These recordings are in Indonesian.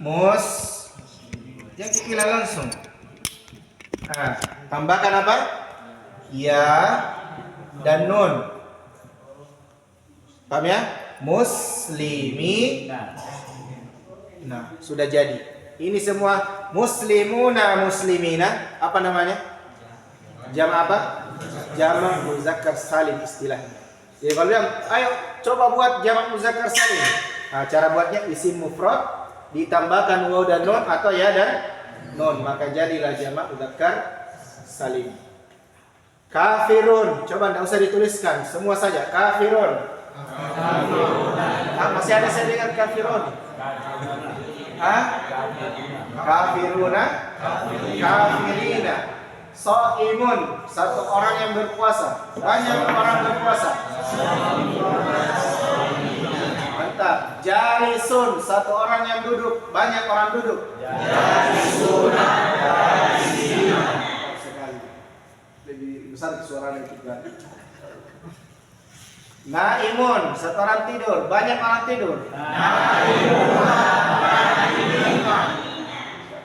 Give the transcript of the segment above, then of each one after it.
mus. Yang dipilih langsung. Nah, tambahkan apa? Ya dan nun. Paham ya? Muslimi. Nah, sudah jadi. Ini semua muslimuna muslimina. Apa namanya? Jama' apa? Jama' muzakkar salim istilahnya. Jadi kalau bilang, ayo coba buat jama' muzakkar salim. Nah, cara buatnya isim mufrad ditambahkan waw dan nun atau ya dan nun, maka jadilah jama' muzakkar salim. Kafirun, coba enggak usah dituliskan, semua saja kafirun. Masih ada saya dengar kafirun. Kafiruna, kafirina. Shaimun, satu orang yang berpuasa. Banyak orang berpuasa. Mantap. Jalisun, satu orang yang duduk. Banyak orang duduk. Jalisuna, jalisina. Sekali. Lebih besar suaranya juga. Naimun, satu orang tidur. Banyak orang tidur.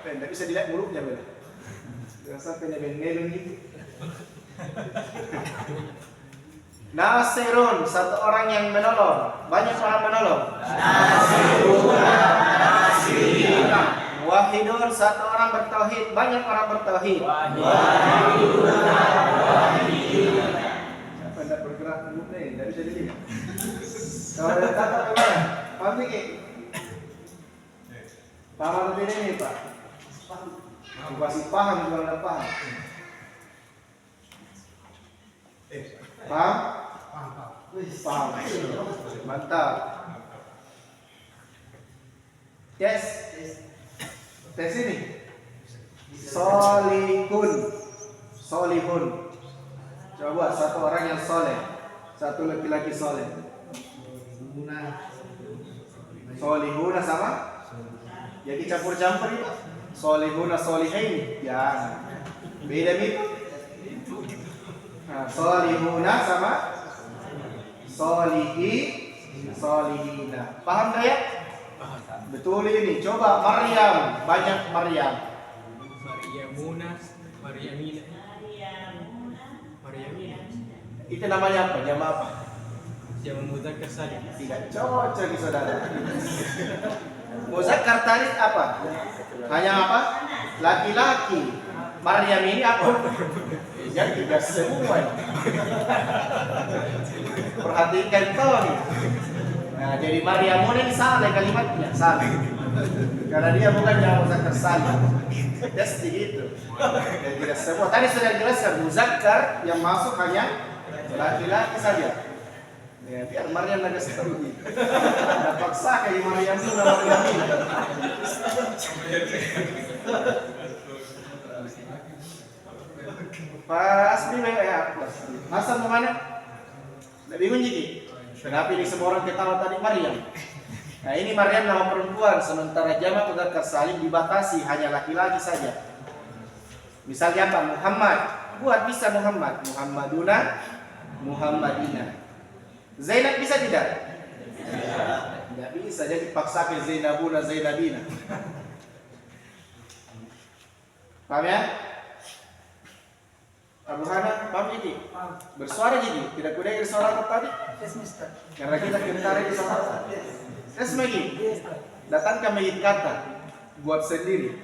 Tidak bisa dilihat mulutnya beda. Sampai nebeng-nebeng gitu. Nasirun, satu orang yang menolong. Banyak orang menolong. Wahidun, satu orang bertauhid. Banyak orang bertauhid. Siapa yang tidak bergerak mulutnya? Tidak bisa dilihat. Kalau ada kata bagaimana? Paham ini? Paham atau tidak ini Pak? Masih paham juga nggak paham? Paham? Paham. Mantap. Yes. Tes ini. Solihun. Solihun. Coba satu orang yang soleh, satu laki-laki soleh. Solihuna sama? Jadi campur-campur itu. Solihuna solihaini. Ya. Beda gitu. Nah, solihuna sama solihi solihina. Paham gak ya? Betul ini. Coba Maryam, banyak Maryam. Maryamuna, Maryamina. Maryamina. Itu namanya apa? Jama' apa? Jama' muzakkar salim. Tidak cocok di saudara. Muzakkar tarik apa? Hanya apa? Laki-laki. Maryam ini apa? Yang tidak semua. Perhatikan kau nih. Nah, jadi Maryamun ini salah kalimatnya, salah. Karena dia bukan yang muzakkar salim. Just gitu. Dan tidak semua. Tadi sudah dijelaskan muzakkar yang masuk hanya laki-laki saja. Ya, biar Maryam agak setuju. Ada paksa kayak Maryam itu nama Maryam ini. Pas bingung ya. Masa mau mana? Nggak bingung jadi. Kenapa ini semua orang ketawa tadi Maryam? Nah ini Maryam nama perempuan, sementara jama' muzakkar salim dibatasi hanya laki-laki saja. Misalnya apa? Muhammad. Buat bisa Muhammad. Muhammaduna, Muhammadina. Zainab bisa tidak? Tidak bisa, jadi paksa ke Zainabuna, Zainabina. Paham ya? Abu Hana, paham jadi? Bersuara jadi? Tidak kudengar suara apa tadi? Karena kita kentara di suara. Terus lagi? Datangkan mayit kata. Buat sendiri.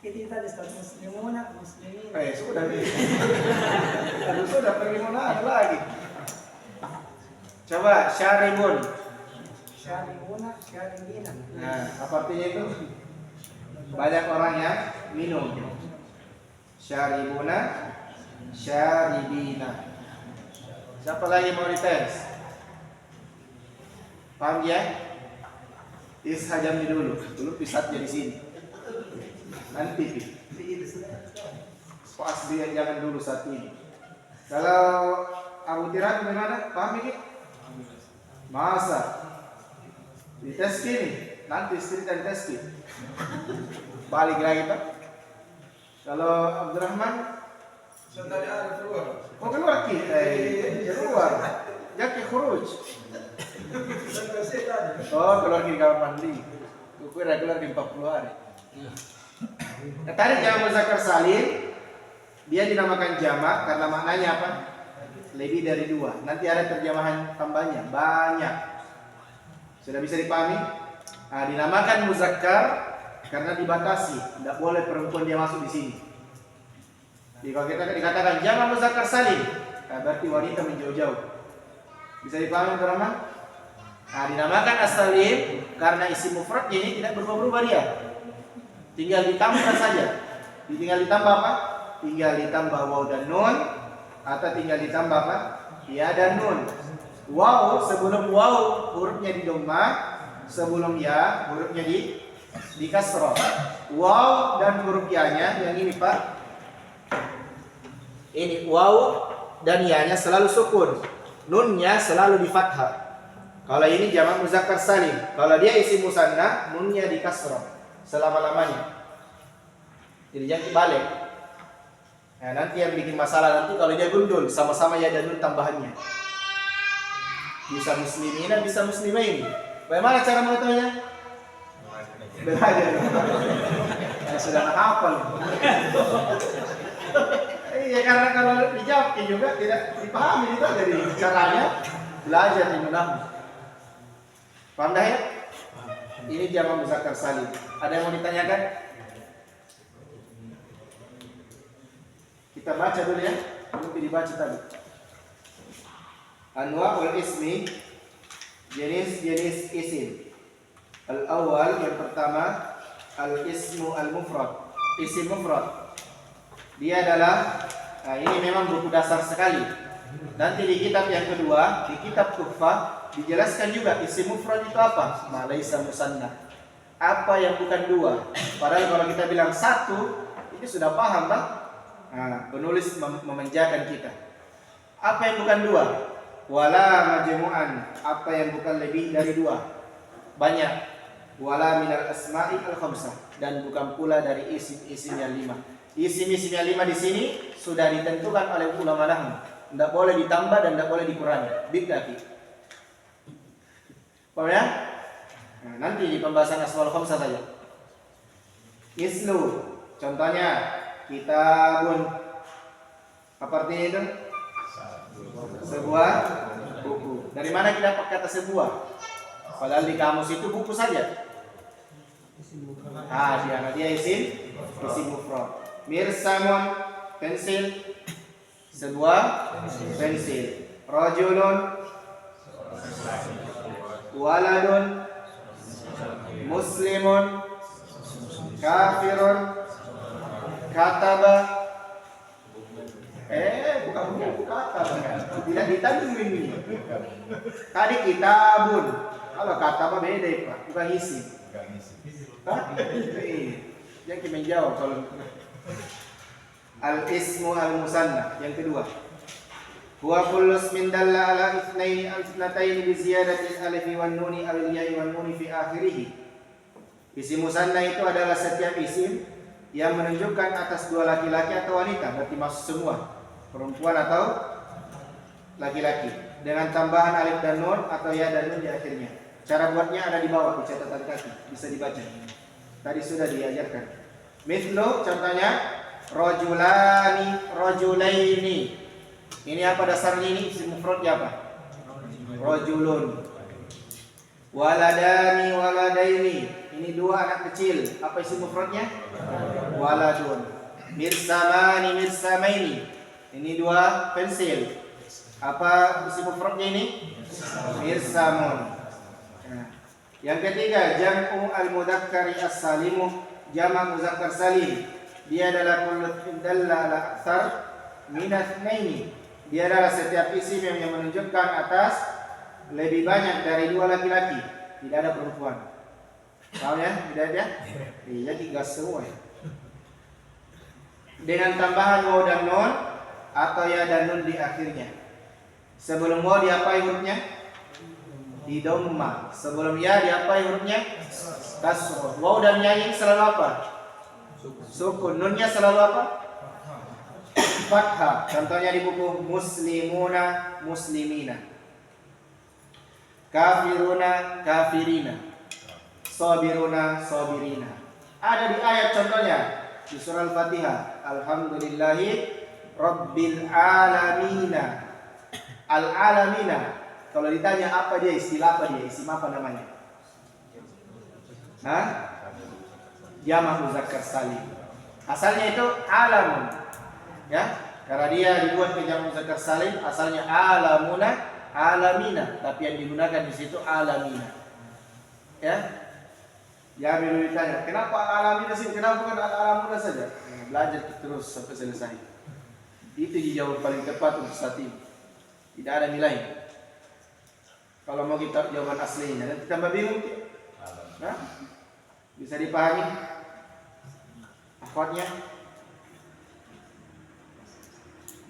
Kita tadi muslimuna, muslimin. Sudah. Aduh, sudah pergi mana lagi? Coba syaribun. Syaribuna, syaribina. Nah, apa artinya itu? Banyak orang yang minum. Syaribuna, syaribina. Siapa lagi mau dites? Paham ya? Ishajam dulu. Dulu pisatnya di sini. Nanti pas dia jangan dulu saat ini. Kalau Abu Tiran bagaimana? Paham ini? Masa di tes gini, nanti cerita di tes gini. Balik lagi Pak. Kalau Abdurrahman, oh keluar kita, keluar, jadi khuruj. Oh keluar di kamar mandi. buku reguler di 40 hari. Nah, tadi jamak muzakkar salim dia dinamakan jamak karena maknanya apa? Lebih dari 2. Nanti ada terjemahan tambahnya banyak. Sudah bisa dipahami? Nah, dinamakan muzakkar karena dibatasi, tidak boleh perempuan dia masuk di sini. Jadi kalau kita dikatakan jamak muzakkar salim, nah berarti wanita menjauh-jauh. Bisa dipahami teman-teman? Nah, dinamakan as-salim karena isi mufradnya ini tidak berubah-ubah dia. Tinggal ditambah saja. Tinggal ditambah apa? Tinggal ditambah waw dan nun atau tinggal ditambah apa? Ya dan nun. Waw sebelum waw hurufnya di dhammah, sebelum ya hurufnya di kasrah. Waw dan huruf ya-nya yang ini Pak. Ini waw dan ya-nya selalu sukun. Nunnya selalu di fathah. Kalau ini jamak muzakkar salim. Kalau dia isi musanna, nunnya di kasrah selama-lamanya. Jadi jangan dibalik. Nah, nanti yang bikin masalah nanti kalau dia gundul sama-sama ya dan nun tambahannya. Bisa muslimina, bisa muslimain. Bagaimana cara mengetahuinya? Belajar. Ya, sudah hafal. Iya, karena kalau dijawabnya juga tidak dipahami itu dari caranya belajar di menahwu. Paham dah ya? Ini jamak muzakkar salim. Ada yang mau ditanyakan? Kita baca dulu ya. Belum dibaca tadi. Anwa'ul ismi, jenis-jenis isim. Al-awwal yang pertama al-ismu al-mufrad. Isim mufrad. Dia adalah ini memang buku dasar sekali. Nanti di kitab yang kedua, di kitab Tuhfah dijelaskan juga isim mufrad itu apa? Ma laisa musanna. Apa yang bukan 2. Padahal kalau kita bilang 1, itu sudah paham, Bang. Nah, penulis memanjakan kita. Apa yang bukan 2? Wala majmu'an. Apa yang bukan lebih dari 2? Banyak. Wala minal asma'i al-khamsah. Dan bukan pula dari isim-isim yang 5. Isim-isim yang 5 di sini sudah ditentukan oleh ulama nahwu. Tidak boleh ditambah dan tidak boleh dikurangi. Bid'ah. Paham ya? Nah, nanti di pembahasan asmaul khamsah saja. Islu. Contohnya kitabun. Apa artinya itu? Sebuah buku. Dari mana kita dapat kata sebuah? Padahal di kamus itu buku saja. Dia isim mufrad. Mirsamun, pensil. Sebuah pensil. Rajulun, waladun, muslimun, kafirun, kataba. Bukan buku kataba. Tidak ditanding ini. Tadi kitabun. Kalau kataba beda Pak, bukan isim. Yang kita menjawab kalau al-ismu al-musanna yang kedua. Huwa kullu ismin dalla ala itsnaini aw itsnataini bi ziyadati al-alif wan nuni aw al-ya'i wan nuni fi akhirih. Isim musanna itu adalah setiap isim yang menunjukkan atas 2 laki-laki atau wanita, berarti masuk semua, perempuan atau laki-laki, dengan tambahan alif dan nun atau ya dan nun di akhirnya. Cara buatnya ada di bawah di catatan kaki, bisa dibaca. Tadi sudah diajarkan. Mithlu contohnya rajulani, rajulaini. Ini apa dasarnya ini? Isim mufradnya apa? Rajulun. Waladani, waladaini. Ini 2 anak kecil. Apa isim mufradnya? Waladun. Mirsamani, mirsamaini. Ini 2 pensil. Apa isim mufradnya ini? Mirsamun. Nah, yang ketiga jam'u al-mudzakkari as-salimu, jamak muzakkar salim. Dia adalah kullu dalla ala aktsar min itsnaini. Dia adalah setiap isim yang menunjukkan atas lebih banyak dari 2 laki-laki, tidak ada perempuan. Tahu ya? Tidak ada? Iya, 3 semua ya. Dengan tambahan waw dan nun atau ya dan nun di akhirnya. Sebelum waw diapai hurufnya? Di dhamma. Sebelum ya diapai hurufnya? Kasrah. Waw dan ya ini selalu apa? Sukun. Nunnya selalu apa? Fathah. Contohnya di buku muslimuna, muslimina. Kafiruna, kafirina. sabiruna sabirina. Ada di ayat contohnya di surah Al-Fatihah, alhamdulillahi rabbil alamina. Al-alamina. Kalau ditanya apa dia, istilah apa dia, isim apa namanya? Hah? Jamak muzakkar salim. Asalnya itu alamun. Ya, karena dia dibuat ke jamak muzakkar salim, asalnya alamuna, alamina, tapi yang digunakan di situ alamina. Ya. Ya, bila ditanya, kenapa alamina sih? Kenapa bukan alamuna saja? Belajar terus sampai selesai. Itu jawaban paling tepat untuk saat ini. Tidak ada nilai. Kalau mau kita jawaban aslinya, nanti tambah bingung. Nah, bisa dipahami akhwatnya?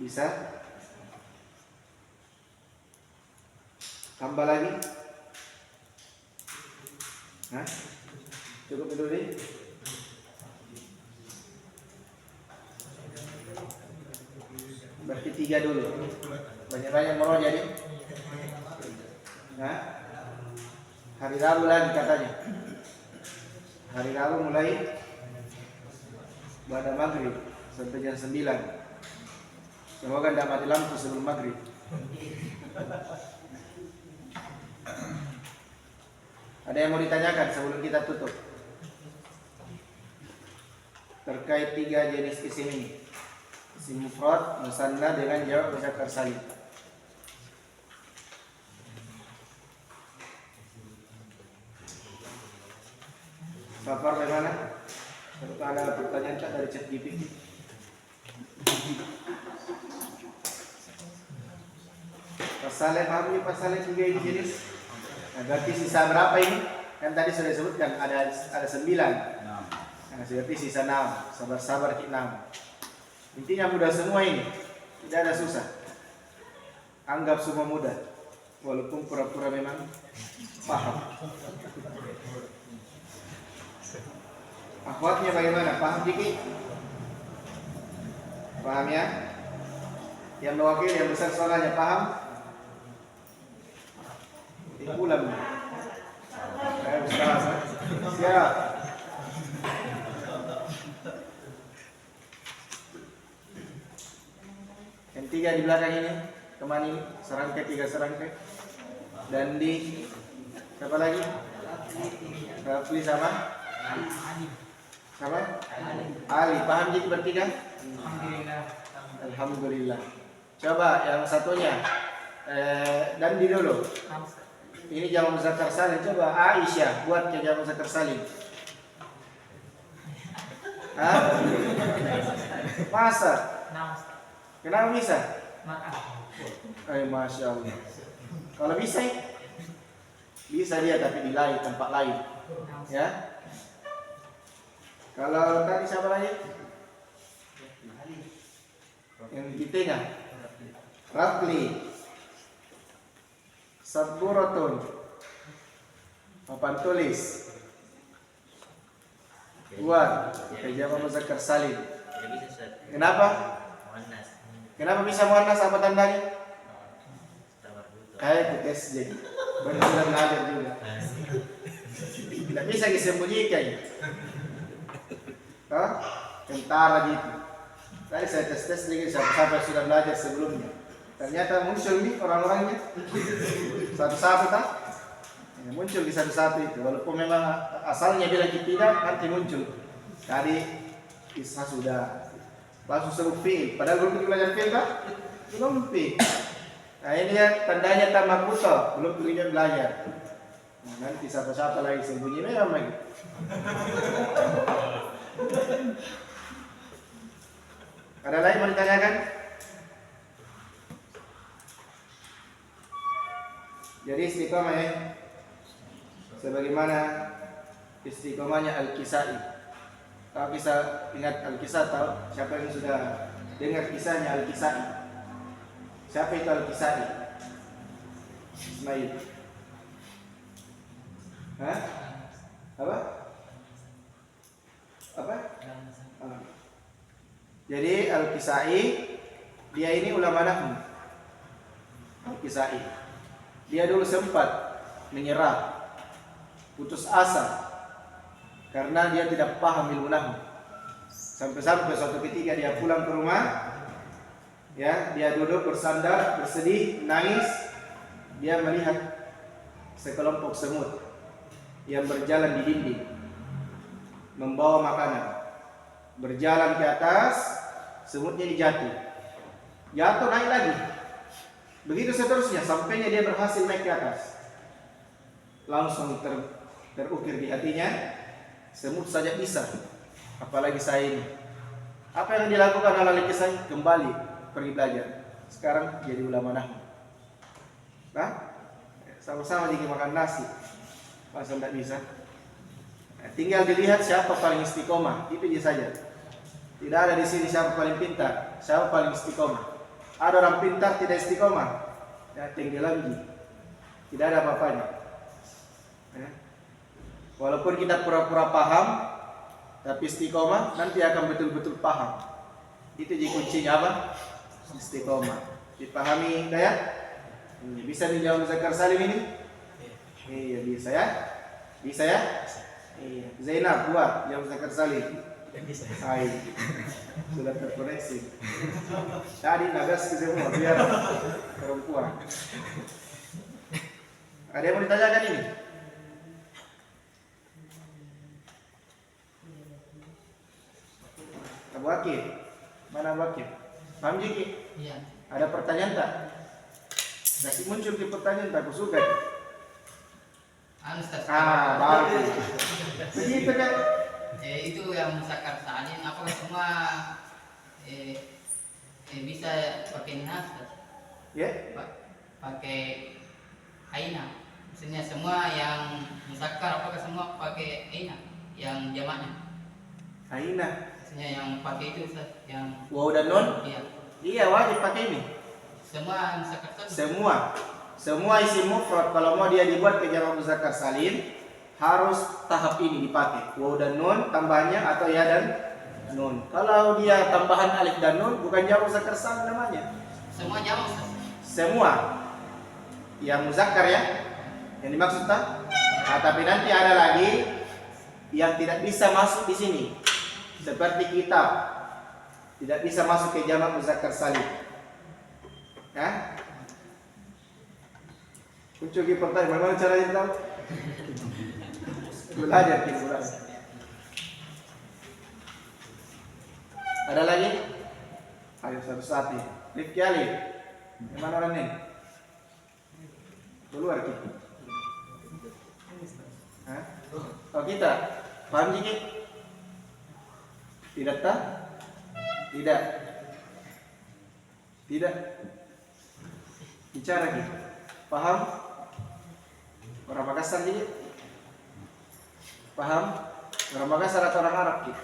Bisa? Tambah lagi? Hah? Cukup dulu nih. Berarti 3 dulu. Banyak-banyak meroja nih. Nah, hari Rabu lagi katanya. Hari Rabu mulai pada maghrib sampai jam 9. Semoga tidak mati lampu sebelum maghrib. Ada yang mau ditanyakan sebelum kita tutup terkait 3 jenis isim ini? Isim mufrad, musanna dengan jamak muzakkar salim. Safar bagaimana? Apakah ada pertanyaan dari chat GPT? Pasalnya paham nih, pasalnya 3 ini jenis. Nah, berarti sisa berapa ini? Kan tadi sudah disebutkan ada 9. Nah, berarti sisa 6. Sabar-sabar kita 6. Intinya mudah semua ini. Tidak ada susah. Anggap semua mudah. Walaupun pura-pura memang paham. Akhwatnya bagaimana? Paham dikit? Paham ya? Yang mewakili yang besar soalnya paham? Ulang. Ustaz. Siap. Yang 3 di belakang ini, teman ini, serangkai 3 serangkai. Dan di siapa lagi? Rafli sama? Sama? Ali. Paham jadi bertiga? Alhamdulillah. Alhamdulillah. Coba yang satunya. Dan di dulu. Ini jamak muzakkar salim. Coba Aisyah buat ke jamak muzakkar salim. Hah? Masa? Kenapa bisa? Masya Allah. Kalau bisa, bisa dia tapi di lain tempat lain. Ya. Kalau tadi siapa lagi? Yang di tengah. Rafli. Saburatun. Papan tulis. Buat jamak muzakkar salim. Kenapa? Kenapa bisa muannas? Apa tandanya? Kayak tes jadi. Benar-benar belajar juga. Tidak bisa disembunyikan. Tentara gitu. Tadi saya tes lagi siapa sudah belajar sebelumnya. Ternyata muncul nih orang-orangnya satu-satu tak? Ya, muncul di satu-satu itu. Walaupun memang asalnya bilang tidak, nanti muncul. Tadi kisah sudah langsung sebut fi'il. Padahal belum belajar fi'il tak? Belum fi'il. Nah ini ya tandanya tamak buta, belum tujuan belajar. Nah, nanti siapa-siapa lagi sembunyi memang lagi. Ada lain mau ditanyakan? Jadi istiqomah ya, sebagaimana istiqomahnya Al-Kisai. Kalau bisa ingat Al-Kisai, tahu siapa yang sudah dengar kisahnya Al-Kisai? Siapa itu Al-Kisai? Ismail. Hah? Apa? Apa? Jadi Al-Kisai dia ini ulama nahwu. Al-Kisai dia dulu sempat menyerah, putus asa karena dia tidak paham ilmu nahwu. Sampai-sampai suatu ketika dia pulang ke rumah, ya, dia duduk bersandar, bersedih, nangis. Dia melihat sekelompok semut yang berjalan di dinding, membawa makanan. Berjalan ke atas, semutnya dijatuh, jatuh naik lagi. Begitu seterusnya sampainya dia berhasil naik ke atas. Langsung terukir di hatinya, semut saja bisa, apalagi saya ini. Apa yang dilakukan oleh saya? Kembali pergi belajar. Sekarang jadi ulama nahwu. Nah, sama-sama lagi makan nasi, masa tidak bisa? Tinggal dilihat siapa paling istiqomah, itu saja. Tidak ada di sini siapa paling pintar, siapa paling istiqomah. Ada orang pintar tidak istiqomah, ya tinggi lagi, tidak ada apa-apanya. Ya. Walaupun kita pura-pura paham, tapi istiqomah nanti akan betul-betul paham. Itu jadi kuncinya apa? Istiqomah. Dipahami ya? Bisa dijawab Zakar Salim ini? Iya bisa ya? Bisa ya? Iya. Zainab buat jawab Zakar Salim. Hai, sudah terkoneksi. Tadi nagas ke semua biar perempuan. Ada yang mau ditanyakan ini? Abu Akif, mana Abu Akif? Paham Jiki? Iya. Ada pertanyaan tak? Masih muncul di pertanyaan tak? Aku suka. Ustaz. Bagus. Begitu kan? Itu yang Zakar Salim, apakah semua bisa pakai nas? Ya? Pakai aina. Maksudnya semua yang Zakar, apakah semua pakai aina yang jamaknya? Aina. Maksudnya yang pakai itu Ustaz, yang Waw dan nun? iya. Iya wajib pakai ini. Semua Zakar Salim. Semua isim mufrad kalau mau dia dibuat ke jamak muzakkar salim harus tahap ini dipakai. Waw dan nun tambahnya atau ya dan nun. Kalau dia tambahan alif dan nun bukan jamak muzakkar salim namanya. Semua jamak Ustaz. Semua yang muzakkar ya. Yang dimaksud tak? Nah, tapi nanti ada lagi yang tidak bisa masuk di sini. Seperti kitab tidak bisa masuk ke jamak muzakkar salim. Ya? Muncul di pertanyaan, bagaimana caranya tahu? Belajar kita belajar. Ada lagi? Ayo satu-satu. Rifki Ali, gimana orang ini? Keluar kita. Hah? Oh kita, paham Jiki? Tidak tak? Tidak. Tidak. Bicara kita. Paham? Orang Makassar Jiki? Paham? Orang Makassar atau orang Arab Jiki?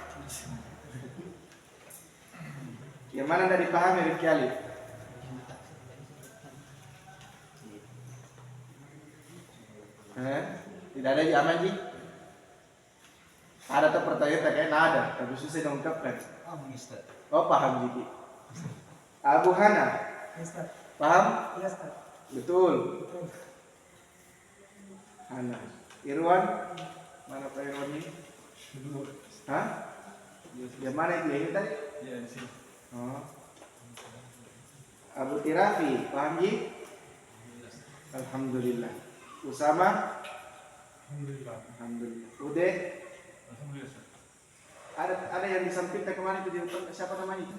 Yang mana tidak dipahami Rifki Ali? Tidak ada aman Ji? Ada tuh pertanyaan tak kayak ada, tapi susah diungkapkan. Oh paham Jiki. Abu Hana, paham? Iya, Ustaz. Betul. Betul. Hana. Irwan, mana Pak Irwan ini? Hah? Yang mana itu ya ini tadi? Ya, di sini. Oh. Abu Tirafi, paham Ji? Alhamdulillah. Usama? Alhamdulillah. Ude? Alhamdulillah. Ada yang disampaikan kemarin itu siapa namanya?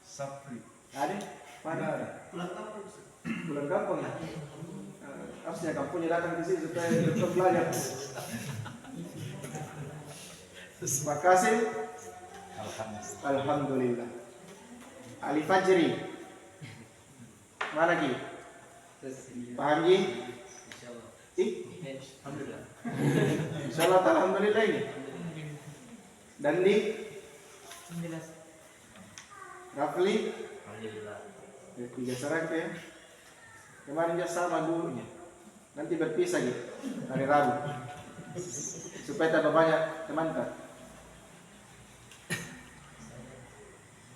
Sapri. Ada? Mana? Ada. Bulan kampung ya? Harusnya kampungnya datang ke sini supaya kita belajar. Makasih. Alhamdulillah. Ali Fajri. Mana Ki? Paham Ji? Alhamdulillah. Insyaallah alhamdulillah ini. Dan di 19. Rafli Alhamdulillah. tiga serangkaian. Kemarin dia sama gurunya. Nanti berpisah gitu hari Rabu. Supaya tambah banyak teman kan.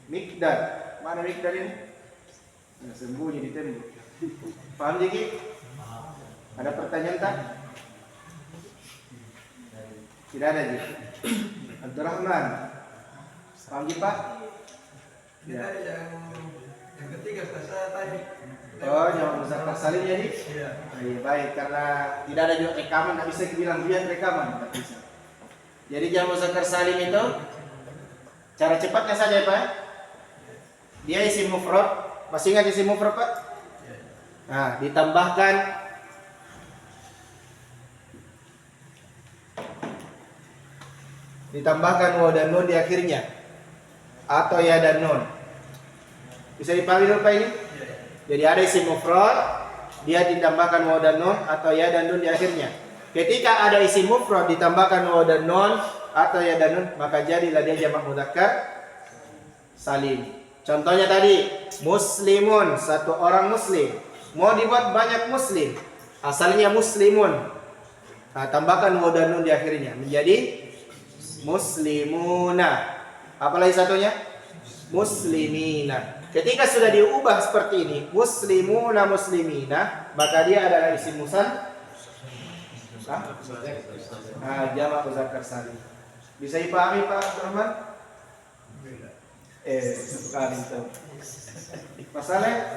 Mikdad. Mana Mikdad ini? Nah, sembunyi di tembok. Paham Jiki? Ada pertanyaan tak? Tidak ada Ji. Abdurrahman. Paham Ji Pak? Ya. Yang ketiga saya tadi. Oh, yang muzakkar salim jadi? Iya. Iya, baik, karena tidak ada juga rekaman, tidak bisa dibilang dia rekaman, tidak bisa. Jadi jam muzakkar salim itu cara cepatnya saja Pak. Dia isi mufrad. Masih ingat isi mufrad Pak? Nah, ditambahkan waw dan nun di akhirnya atau ya dan nun. Bisa dipahami dulu Pak ini? Jadi ada isim mufrad, dia ditambahkan waw dan nun atau ya dan nun di akhirnya. Ketika ada isim mufrad ditambahkan waw dan nun atau ya dan nun, maka jadilah dia jamak mudzakkar salim. Contohnya tadi, muslimun, satu orang muslim. Mau dibuat banyak muslim, asalnya muslimun. Nah, tambahkan waw dan nun di akhirnya menjadi muslimuna. Apalagi satunya? Muslimina. Ketika sudah diubah seperti ini, muslimuna muslimina, maka dia adalah isim musanna. Jamak mudzakkar salim. Bisa dipahami Pak Abdurrahman? Sekali itu. Masalah?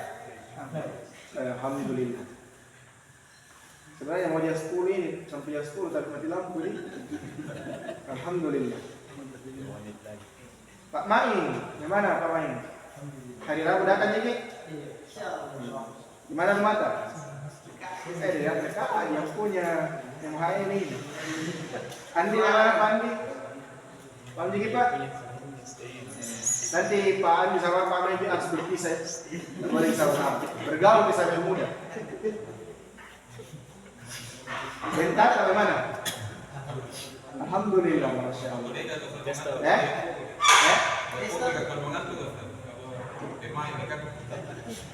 Alhamdulillah. Sebenarnya mau jam 10 ini sampai jam 10 tapi mati lampu ini. Alhamdulillah. Pak Main, gimana Pak Main? Hari Rabu datang jadi? Gimana mata? Dia mereka yang punya yang hari ini. Andi mana Pak Andi? Pak Andi Pak? Nanti Pak Andi sama Pak Main harus berpisah. Boleh sama-sama. Bergaul bisa lebih mudah. Bentar atau mana? Alhamdulillah, masya Allah.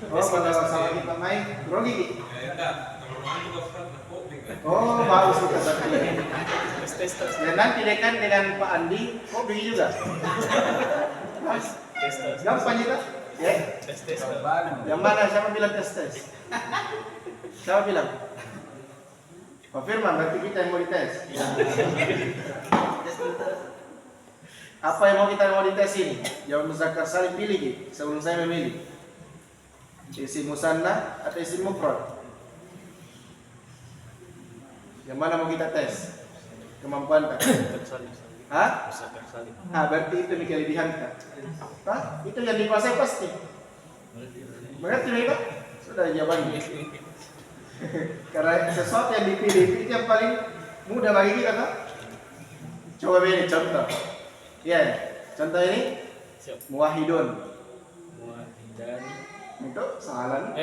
Oh, kalau sama kita main, grogi. Oh, bagus kita berarti. Dan nanti dekan dengan Pak Andi, kok begini juga? Gampang juga? Ya. Yang mana? Siapa bilang tes? Siapa bilang? Pak Firman, berarti kita yang mau dites. Apa yang mau kita dites ini? Jawab muzakkar salim, pilih gitu. Sebelum saya memilih. Isim musanna atau isim mufrad? Yang mana mau kita tes? Kemampuan tak? Hah? Berarti itu nih kelebihan tak? Hah? Itu yang dikuasai pasti. Berarti nih Pak? Sudah jawabannya. Karena sesuatu yang dipilih itu yang paling mudah bagi kita kan? Coba beri contoh. Ya, contoh ini muwahhidun. Muwahhidani. Untuk salan.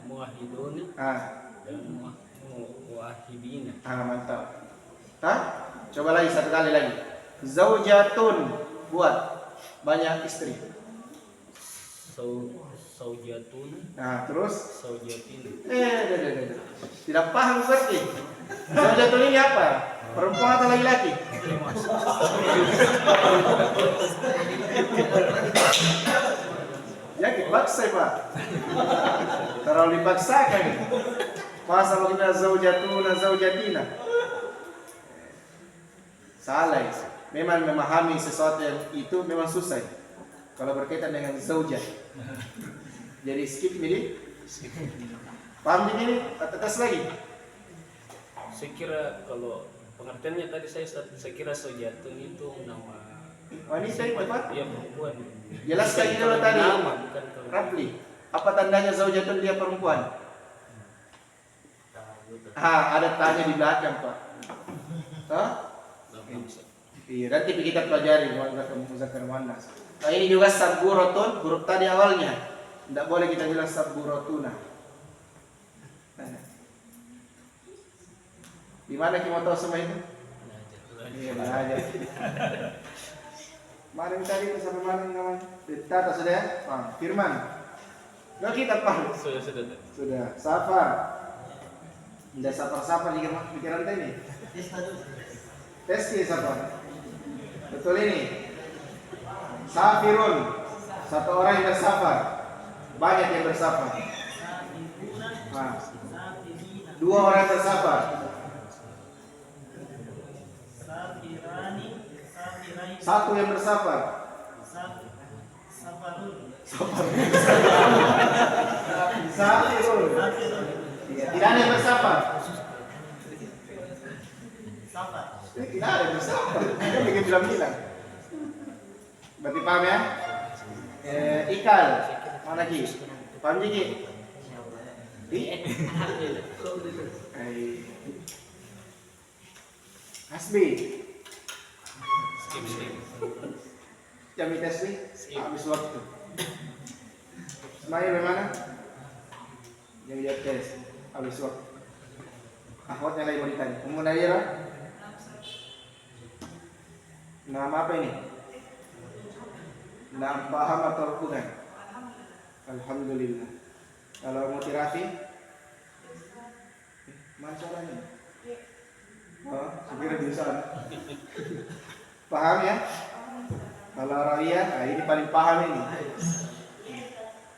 Muwahhidun. Dan muwahhidina. Mantap. Coba lagi satu kali lagi. Zaujatun, buat banyak istri. Saujatun. Terus Saujatin. Tidak paham berarti. Zaujatun ini apa? Perempuan atau laki-laki? Ya dipaksa Pak. Terlalu dipaksakan. Masa mau kita zaujatuna zaujatina? Salah. Memang memahami sesuatu yang itu memang susah. Kalau berkaitan dengan zaujah. Jadi skip ini. Paham ini? Atas lagi. Saya kira kalau pengertiannya tadi saya kira saujatun itu nama. Ini saya tepat? Iya, perempuan. Jelaskan dulu tadi. Nama, bukan Rapli. Apa tandanya zaujatun dia perempuan? Ada tanya di belakang Pak. Iya, nanti kita pelajari muzakkar muannas. Nah, ini juga sabburatun, huruf tadi awalnya. Tidak boleh kita bilang sabburatuna. Di mana kita mau tahu semua itu? Iya, belajar. Mana tadi itu sampai mana namanya? Tata sudah ya? Firman. Enggak kita paham. Sudah. Safar. Tidak safar di pikiran ini. Tes safar. Betul ini. Safirun. Satu orang yang bersafar. Banyak yang bersafar. Dua orang bersafar. Satu yang bersafar. Safirun. Iya, tidak ada yang bersafar. Tidak ada yang bersafar. Kan bikin bilang-bilang. Berarti paham ya? Ikal. Mana Ki? Paham Ki? Hasbi. Skip. Jami tes nih. Habis waktu. Ismail bagaimana? Jami tes. Habis waktu. Akhwatnya lagi mau ditanya. Ummu Nadira? Nama apa ini? Nama paham atau bukan? Alhamdulillah. Kalau mau tirafi? Mana caranya? Oh, segera bisa. Paham ya? Kalau Rawiyah, nah ini paling paham ini.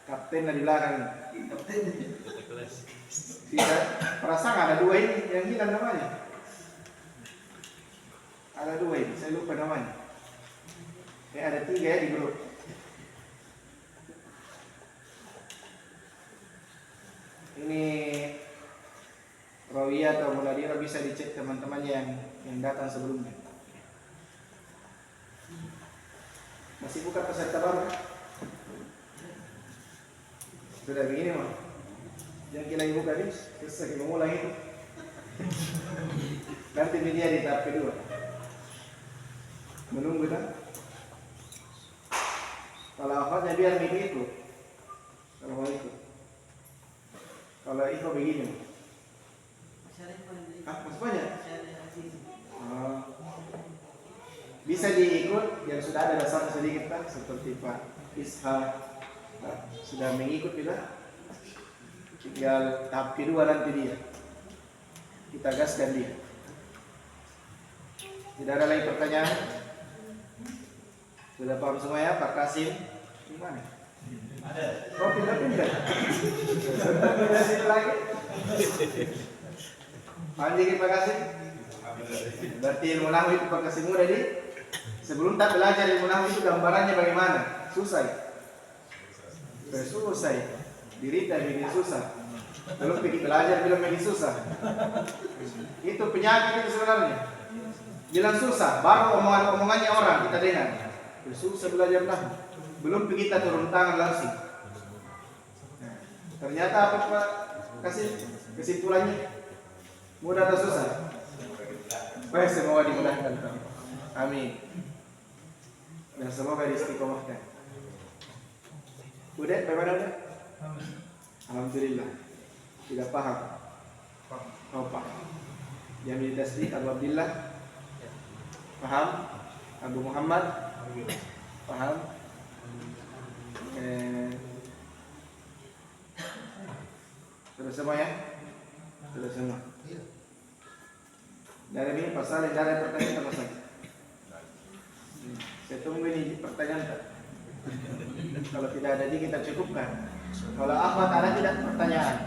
Kapten di belakang. Tidak, perasaan ada dua ini yang hilang namanya. Ada dua ini, saya lupa namanya. Ada 3 ya di grup. Ini Rawiyah atau Munadira bisa dicek teman-teman yang datang sebelumnya. Masih buka peserta baru? Sudah begini mah. Yang kita buka ini, selesai kita mulai itu. Nanti media di tahap kedua. Menunggu kan? Kalau akhwatnya biar begitu. Kalau mau ikut. Kalau ikut begini. Masih banyak? Bisa diikut yang sudah ada dasar sedikit kan, seperti Pak Isha sudah mengikut kita. Tinggal tahap kedua nanti dia. Kita gaskan dia. Tidak ada lagi pertanyaan? Sudah paham semua ya Pak Kasim? Gimana? Ada. Oh pindah-pindah. Pindah situ lagi. Paham dikit Pak Kasim? Berarti ilmu nahwu itu Pak Kasim udah di sebelum tak belajar ilmu nahwu itu gambarannya bagaimana? Susah. Susah. Dirita bikin susah. Belum pergi belajar bilang bikin susah. Itu penyakit itu sebenarnya. Bilang susah, baru omongannya orang kita dengar. Susah belajar nahwu. Belum pergi kita turun tangan langsung. Nah, ternyata apa Pak kasih kesimpulannya? Mudah atau susah? Baik, semoga dimudahkan. Amin. Dan semoga diistiqomahkan. Udah, bagaimana udah? Alhamdulillah. Tidak paham? Oh, paham. Jamil Tasdik Abu Abdillah. Paham? Abu Muhammad. Paham? Sudah semua ya? Sudah semua. Dari ini pasal yang ada pertanyaan sama saya. Saya tunggu ini pertanyaan tak? Kalau tidak ada di kita cukupkan. Kalau akhwat ada tidak pertanyaan?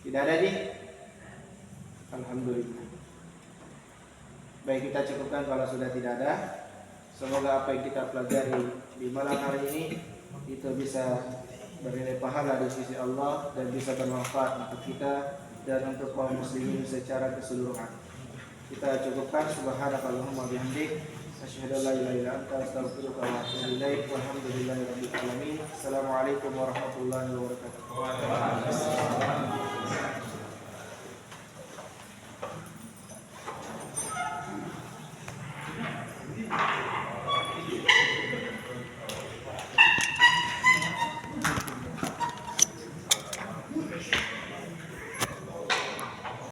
Tidak ada di? Alhamdulillah. Baik, kita cukupkan kalau sudah tidak ada. Semoga apa yang kita pelajari di malam hari ini itu bisa bernilai pahala di sisi Allah dan bisa bermanfaat untuk kita dan untuk kaum muslimin secara keseluruhan. Kita cukupkan. Subhanakallahumma bihamdik, asyhadu an la ilaha illa anta, astaghfiruka wa atubu ilaik. Walhamdulillahirabbil alamin. Assalamualaikum warahmatullahi wabarakatuh.